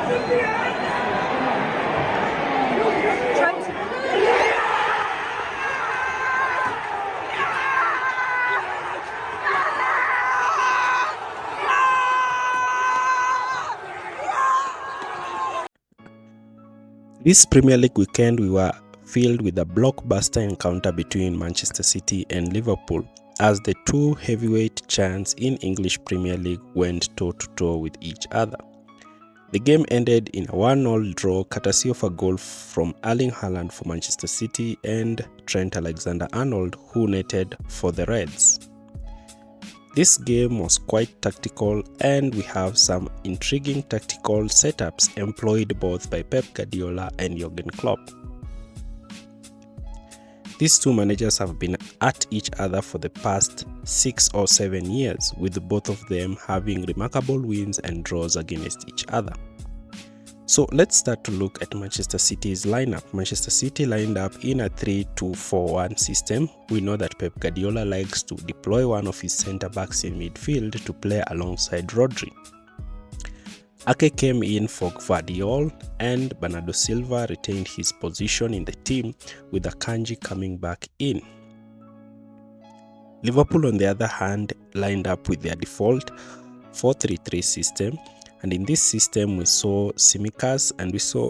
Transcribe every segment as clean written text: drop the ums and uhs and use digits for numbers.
This Premier League weekend we were filled with a blockbuster encounter between Manchester City and Liverpool as the two heavyweight giants in English Premier League went toe-to-toe with each other. The game ended in a 1-1 draw courtesy of a goal from Erling Haaland for Manchester City and Trent Alexander-Arnold who netted for the Reds. This game was quite tactical and we have some intriguing tactical setups employed both by Pep Guardiola and Jurgen Klopp. These two managers have been at each other for the past 6 or 7 years, with both of them having remarkable wins and draws against each other. So let's start to look at Manchester City's lineup. Manchester City lined up in a 3-2-4-1 system. We know that Pep Guardiola likes to deploy one of his centre-backs in midfield to play alongside Rodri. Ake came in for Gvardiol and Bernardo Silva retained his position in the team, with Akanji coming back in. Liverpool, on the other hand, lined up with their default 4-3-3 system. And in this system, we saw Tsimikas and we saw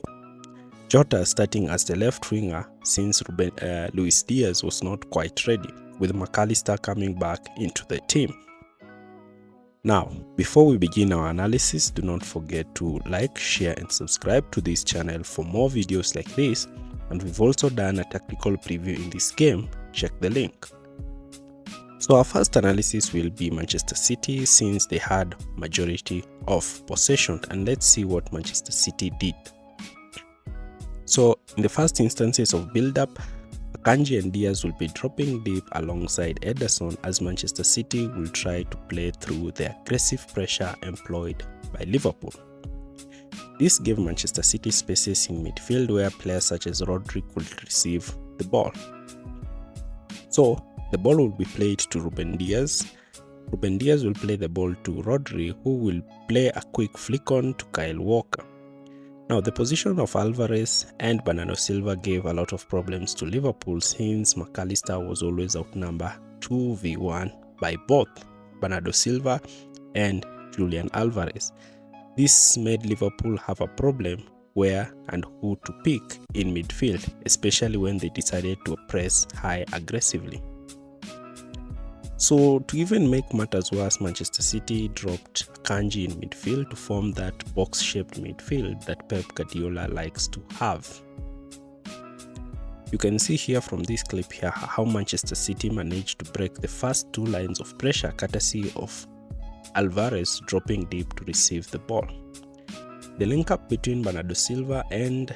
Jota starting as the left winger since Luis Diaz was not quite ready, with McAllister coming back into the team. Now, before we begin our analysis, do not forget to like, share and subscribe to this channel for more videos like this. And we've also done a tactical preview in this game. Check the link. So our first analysis will be Manchester City, since they had majority of possession, and let's see what Manchester City did. So in the first instances of build-up, Akanji and Diaz will be dropping deep alongside Ederson as Manchester City will try to play through the aggressive pressure employed by Liverpool. This gave Manchester City spaces in midfield where players such as Rodri could receive the ball. So the ball will be played to Ruben Diaz. Ruben Diaz will play the ball to Rodri, who will play a quick flick on to Kyle Walker. Now, the position of Alvarez and Bernardo Silva gave a lot of problems to Liverpool, since McAllister was always outnumbered 2v1 by both Bernardo Silva and Julian Alvarez. This made Liverpool have a problem where and who to pick in midfield, especially when they decided to press high aggressively. So to even make matters worse, Manchester City dropped Akanji in midfield to form that box-shaped midfield that Pep Guardiola likes to have. You can see here from this clip here how Manchester City managed to break the first two lines of pressure courtesy of Alvarez dropping deep to receive the ball. The link-up between Bernardo Silva and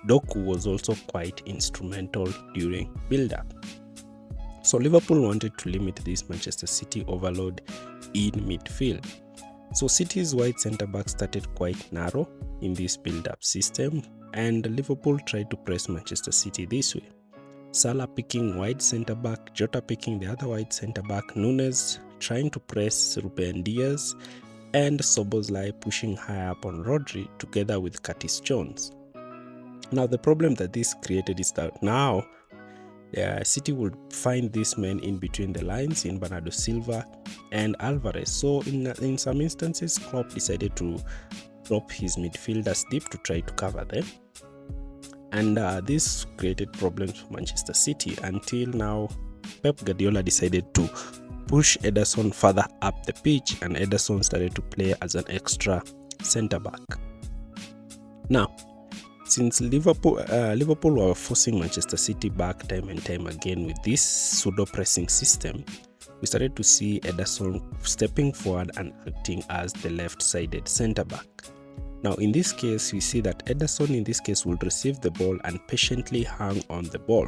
Doku was also quite instrumental during build-up. So Liverpool wanted to limit this Manchester City overload in midfield. So City's wide centre-back started quite narrow in this build-up system, and Liverpool tried to press Manchester City this way. Salah picking wide centre-back, Jota picking the other wide centre-back, Nunes trying to press Ruben Diaz, and Szoboszlai pushing high up on Rodri together with Curtis Jones. Now the problem that this created is that now City would find these men in between the lines in Bernardo Silva and Alvarez. So in some instances, Klopp decided to drop his midfielders deep to try to cover them. And this created problems for Manchester City until now Pep Guardiola decided to push Ederson further up the pitch, and Ederson started to play as an extra centre-back. Now, since Liverpool were forcing Manchester City back time and time again with this pseudo-pressing system, we started to see Ederson stepping forward and acting as the left-sided centre-back. Now in this case, we see that Ederson in this case will receive the ball and patiently hang on the ball.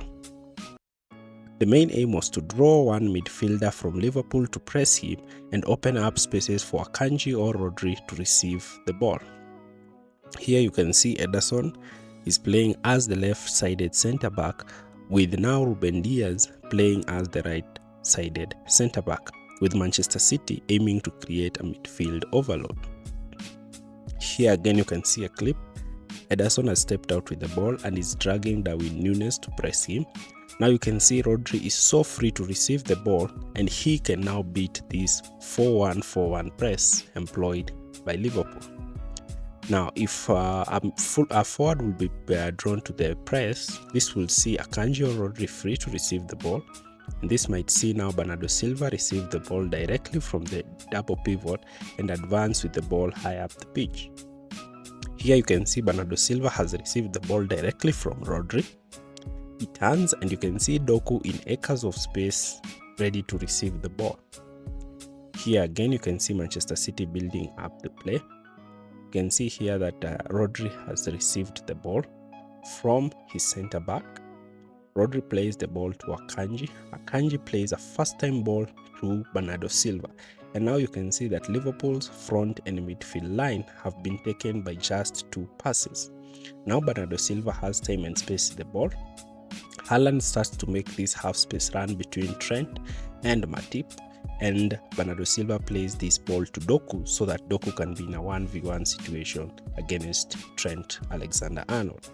The main aim was to draw one midfielder from Liverpool to press him and open up spaces for Akanji or Rodri to receive the ball. Here you can see Ederson is playing as the left-sided centre-back, with now Ruben Diaz playing as the right-sided centre-back, with Manchester City aiming to create a midfield overload. Here again you can see a clip. Ederson has stepped out with the ball and is dragging Darwin Núñez to press him. Now you can see Rodri is so free to receive the ball, and he can now beat this 4-1-4-1 press employed by Liverpool. Now if a forward will be drawn to the press, this will see Akanji or Rodri free to receive the ball, and this might see now Bernardo Silva receive the ball directly from the double pivot and advance with the ball high up the pitch. Here you can see Bernardo Silva has received the ball directly from Rodri. He turns and you can see Doku in acres of space ready to receive the ball. Here again you can see Manchester City building up the play. You can see here that Rodri has received the ball from his centre back. Rodri plays the ball to Akanji. Akanji plays a first time ball to Bernardo Silva. And now you can see that Liverpool's front and midfield line have been taken by just 2 passes. Now Bernardo Silva has time and space with the ball. Haaland starts to make this half space run between Trent and Matip, and Bernardo Silva plays this ball to Doku so that Doku can be in a 1v1 situation against Trent Alexander-Arnold.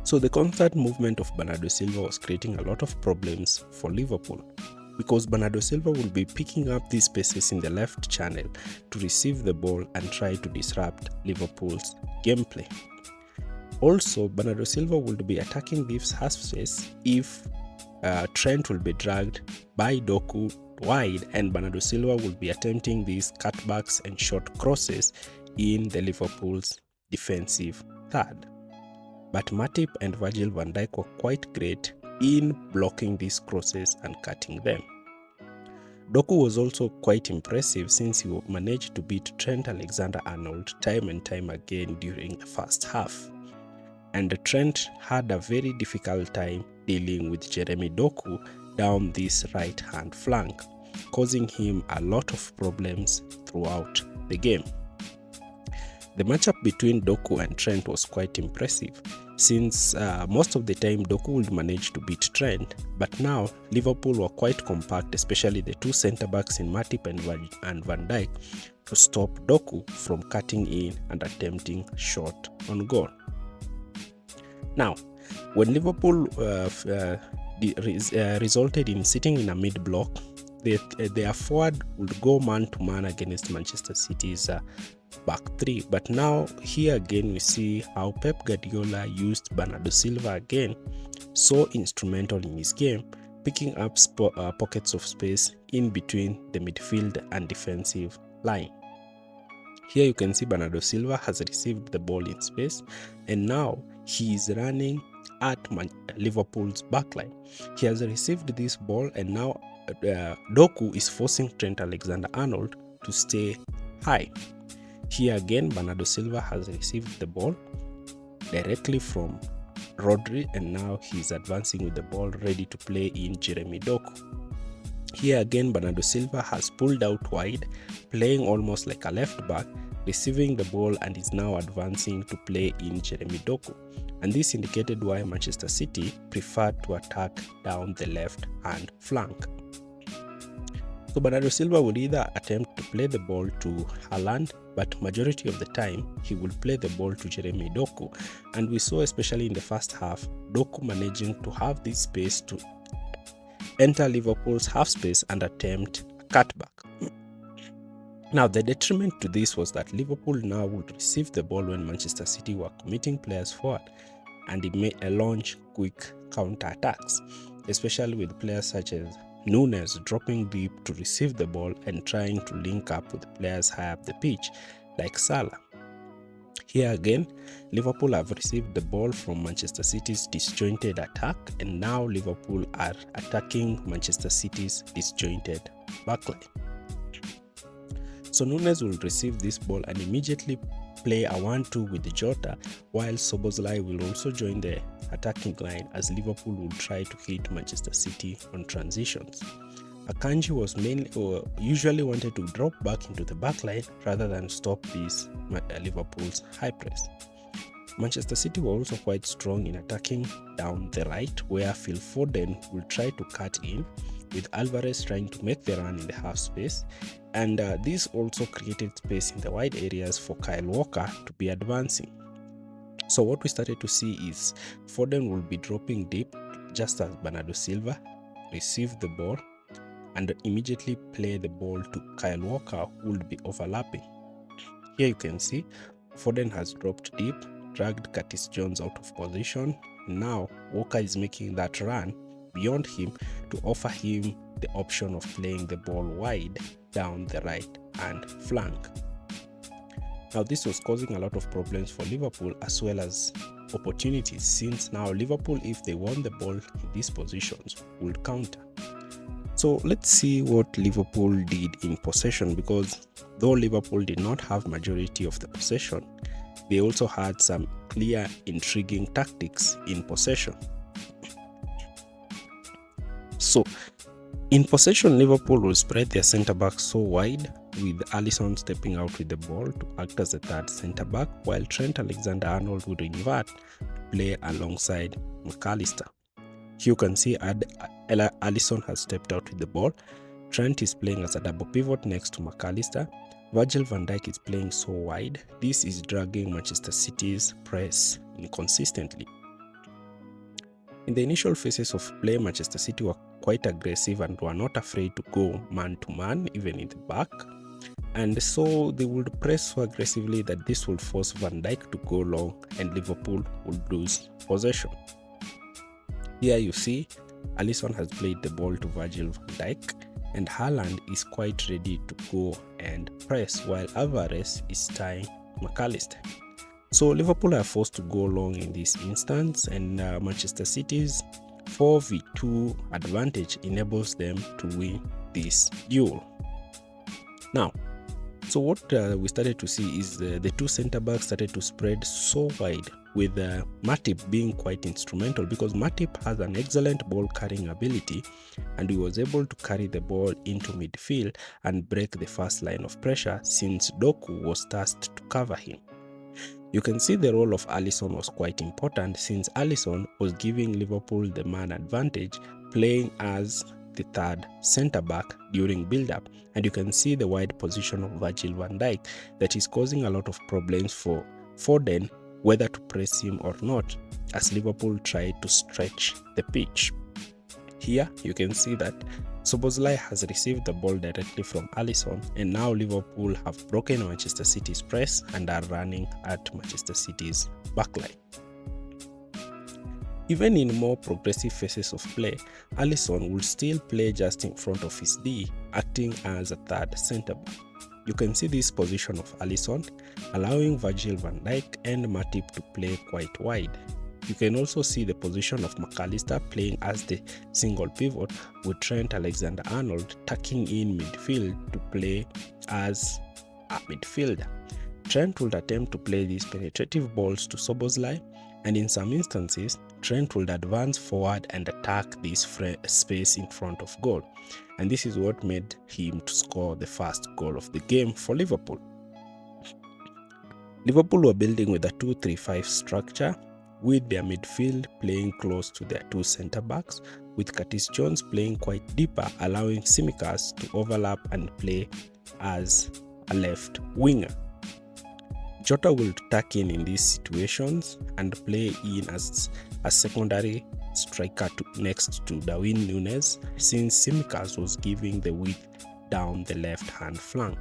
So the constant movement of Bernardo Silva was creating a lot of problems for Liverpool, because Bernardo Silva will be picking up these spaces in the left channel to receive the ball and try to disrupt Liverpool's gameplay. Also, Bernardo Silva would be attacking this half space if Trent will be dragged by Doku wide, and Bernardo Silva will be attempting these cutbacks and short crosses in the Liverpool's defensive third. But Matip and Virgil van Dijk were quite great in blocking these crosses and cutting them. Doku was also quite impressive since he managed to beat Trent Alexander-Arnold time and time again during the first half. And Trent had a very difficult time dealing with Jeremy Doku down this right-hand flank, causing him a lot of problems throughout the game. The matchup between Doku and Trent was quite impressive, since most of the time Doku would manage to beat Trent, but now Liverpool were quite compact, especially the 2 centre-backs in Matip and Van Dijk, to stop Doku from cutting in and attempting shot on goal. Now, when Liverpool resulted in sitting in a mid-block, their forward would go man-to-man against Manchester City's back 3. But now, here again, we see how Pep Guardiola used Bernardo Silva again, so instrumental in his game, picking up pockets of space in between the midfield and defensive line. Here you can see Bernardo Silva has received the ball in space, and now he is running at Liverpool's backline. He has received this ball, and now Doku is forcing Trent Alexander-Arnold to stay high. Here again, Bernardo Silva has received the ball directly from Rodri, and now he's advancing with the ball ready to play in Jeremy Doku. Here again, Bernardo Silva has pulled out wide, playing almost like a left back, receiving the ball, and is now advancing to play in Jeremy Doku. And this indicated why Manchester City preferred to attack down the left-hand flank. So Bernardo Silva would either attempt to play the ball to Haaland, but majority of the time he will play the ball to Jeremy Doku. And we saw, especially in the first half, Doku managing to have this space to enter Liverpool's half space and attempt a cutback. Now, the detriment to this was that Liverpool now would receive the ball when Manchester City were committing players forward, and it may launch quick counter-attacks, especially with players such as Núñez dropping deep to receive the ball and trying to link up with players high up the pitch like Salah. Here again, Liverpool have received the ball from Manchester City's disjointed attack, and now Liverpool are attacking Manchester City's disjointed backline. So Núñez will receive this ball and immediately play a 1-2 with Jota, while Szoboszlai will also join the attacking line as Liverpool will try to hit Manchester City on transitions. Akanji was usually wanted to drop back into the backline rather than stop this Liverpool's high press. Manchester City were also quite strong in attacking down the right, where Phil Foden will try to cut in, with Alvarez trying to make the run in the half space, and this also created space in the wide areas for Kyle Walker to be advancing. So what we started to see is Foden will be dropping deep just as Bernardo Silva receive the ball and immediately play the ball to Kyle Walker, who would be overlapping. Here you can see Foden has dropped deep, dragged Curtis Jones out of position. Now Walker is making that run beyond him to offer him the option of playing the ball wide down the right hand flank. Now this was causing a lot of problems for Liverpool as well as opportunities, since now Liverpool, if they won the ball in these positions, would counter. So let's see what Liverpool did in possession, because though Liverpool did not have majority of the possession, they also had some clear, intriguing tactics in possession. So in possession, Liverpool will spread their centre-backs so wide, with Alisson stepping out with the ball to act as the third centre-back, while Trent Alexander-Arnold would invert to play alongside McAllister. You can see Alisson has stepped out with the ball. Trent is playing as a double pivot next to McAllister. Virgil van Dijk is playing so wide. This is dragging Manchester City's press inconsistently. In the initial phases of play, Manchester City were quite aggressive and were not afraid to go man-to-man, even in the back. And so they would press so aggressively that this would force Van Dijk to go long and Liverpool would lose possession. Here you see Alisson has played the ball to Virgil van Dijk, and Haaland is quite ready to go and press, while Alvarez is tying McAllister. So Liverpool are forced to go long in this instance, and Manchester City's 4v2 advantage enables them to win this duel. Now, so what we started to see is the two centre-backs started to spread so wide, with Matip being quite instrumental, because Matip has an excellent ball carrying ability, and he was able to carry the ball into midfield and break the first line of pressure, since Doku was tasked to cover him. You can see the role of Alisson was quite important, since Alisson was giving Liverpool the man advantage, playing as the third centre-back during build-up, and you can see the wide position of Virgil van Dijk that is causing a lot of problems for Foden, whether to press him or not, as Liverpool tried to stretch the pitch. Here you can see that Szoboszlai has received the ball directly from Alisson, and now Liverpool have broken Manchester City's press and are running at Manchester City's backline. Even in more progressive phases of play, Alisson will still play just in front of his D, acting as a third centre-back. You can see this position of Alisson, allowing Virgil van Dijk and Matip to play quite wide. You can also see the position of McAllister playing as the single pivot, with Trent Alexander-Arnold tucking in midfield to play as a midfielder. Trent would attempt to play these penetrative balls to Szoboszlai, and in some instances, Trent would advance forward and attack this space in front of goal. And this is what made him to score the first goal of the game for Liverpool. Liverpool were building with a 2-3-5 structure, with their midfield playing close to their two centre-backs, with Curtis Jones playing quite deeper, allowing Tsimikas to overlap and play as a left winger. Jota will tuck in these situations and play in as a secondary striker next to Darwin Núñez, since Tsimikas was giving the width down the left-hand flank.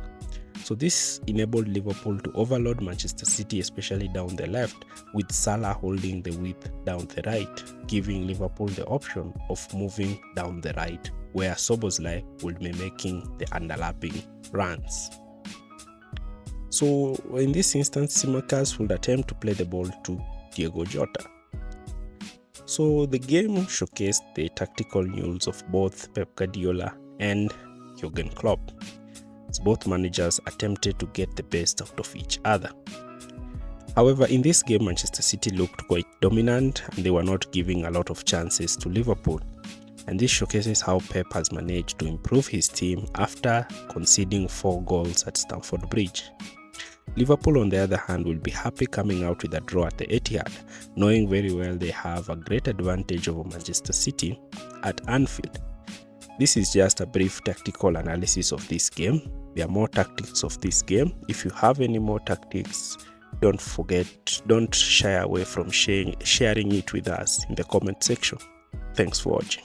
So this enabled Liverpool to overload Manchester City, especially down the left, with Salah holding the width down the right, giving Liverpool the option of moving down the right, where Szoboszlai would be making the underlapping runs. So in this instance, Tsimikas would attempt to play the ball to Diogo Jota. So the game showcased the tactical nuance of both Pep Guardiola and Jurgen Klopp, as both managers attempted to get the best out of each other. However, in this game, Manchester City looked quite dominant and they were not giving a lot of chances to Liverpool. And this showcases how Pep has managed to improve his team after conceding 4 goals at Stamford Bridge. Liverpool, on the other hand, will be happy coming out with a draw at the Etihad, knowing very well they have a great advantage over Manchester City at Anfield. This is just a brief tactical analysis of this game. There are more tactics of this game. If you have any more tactics, don't shy away from sharing it with us in the comment section. Thanks for watching.